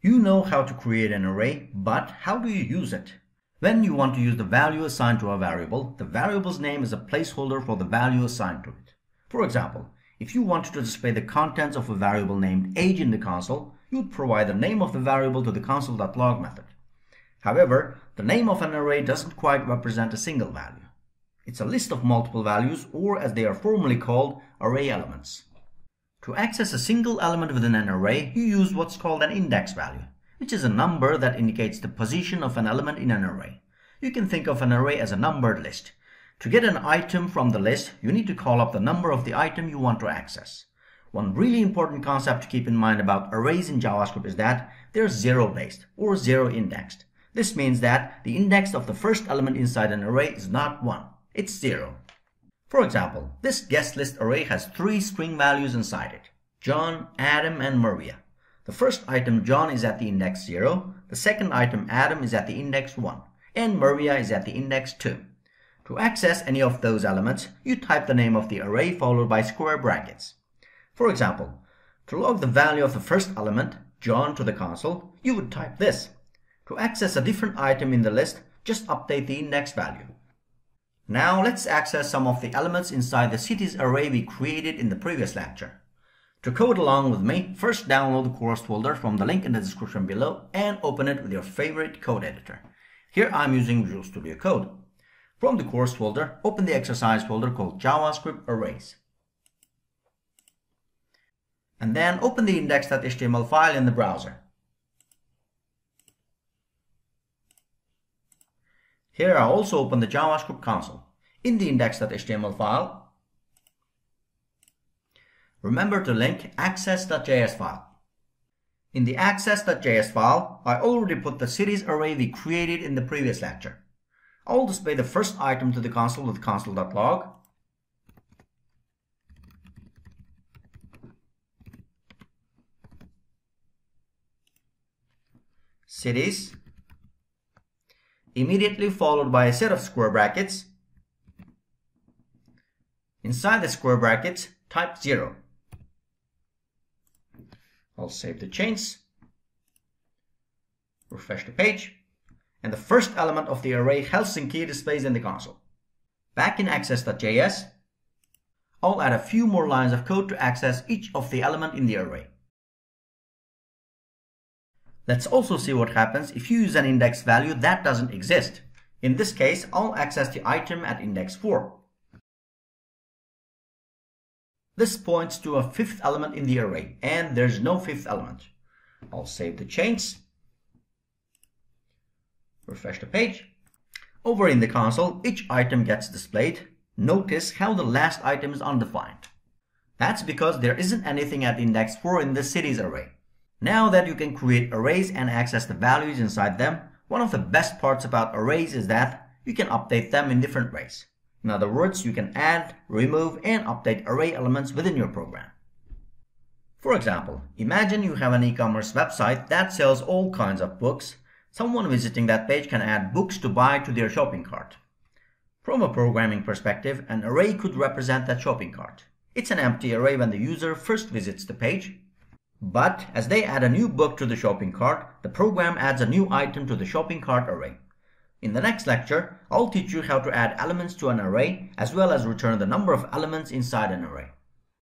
You know how to create an array, but how do you use it? When you want to use the value assigned to a variable, the variable's name is a placeholder for the value assigned to it. For example, if you wanted to display the contents of a variable named age in the console, you would provide the name of the variable to the console.log method. However, the name of an array doesn't quite represent a single value. It's a list of multiple values, or as they are formally called, array elements. To access a single element within an array, you use what's called an index value, which is a number that indicates the position of an element in an array. You can think of an array as a numbered list. To get an item from the list, you need to call up the number of the item you want to access. One really important concept to keep in mind about arrays in JavaScript is that they're zero-based or zero-indexed. This means that the index of the first element inside an array is not 1, it's 0. For example, this guest list array has 3 string values inside it: John, Adam, and Maria. The first item, John, is at the index 0, the second item, Adam, is at the index 1, and Maria is at the index 2. To access any of those elements, you type the name of the array followed by square brackets. For example, to log the value of the first element, John, to the console, you would type this. To access a different item in the list, just update the index value. Now let's access some of the elements inside the cities array we created in the previous lecture. To code along with me, first download the course folder from the link in the description below and open it with your favorite code editor. Here I'm using Visual Studio Code. From the course folder, open the exercise folder called JavaScript Arrays. And then open the index.html file in the browser. Here I also open the JavaScript console. In the index.html file, remember to link access.js file. In the access.js file, I already put the cities array we created in the previous lecture. I'll display the first item to the console with console.log. Cities, immediately followed by a set of square brackets. Inside the square brackets, type 0. I'll save the change, refresh the page, and the first element of the array Helsinki displays in the console. Back in access.js, I'll add a few more lines of code to access each of the element in the array. Let's also see what happens if you use an index value that doesn't exist. In this case, I'll access the item at index 4. This points to a 5th element in the array, and there's no 5th element. I'll save the change, refresh the page. Over in the console, each item gets displayed. Notice how the last item is undefined. That's because there isn't anything at index 4 in the cities array. Now that you can create arrays and access the values inside them, one of the best parts about arrays is that you can update them in different ways. In other words, you can add, remove, and update array elements within your program. For example, imagine you have an e-commerce website that sells all kinds of books. Someone visiting that page can add books to buy to their shopping cart. From a programming perspective, an array could represent that shopping cart. It's an empty array when the user first visits the page. But as they add a new book to the shopping cart, the program adds a new item to the shopping cart array. In the next lecture, I'll teach you how to add elements to an array as well as return the number of elements inside an array.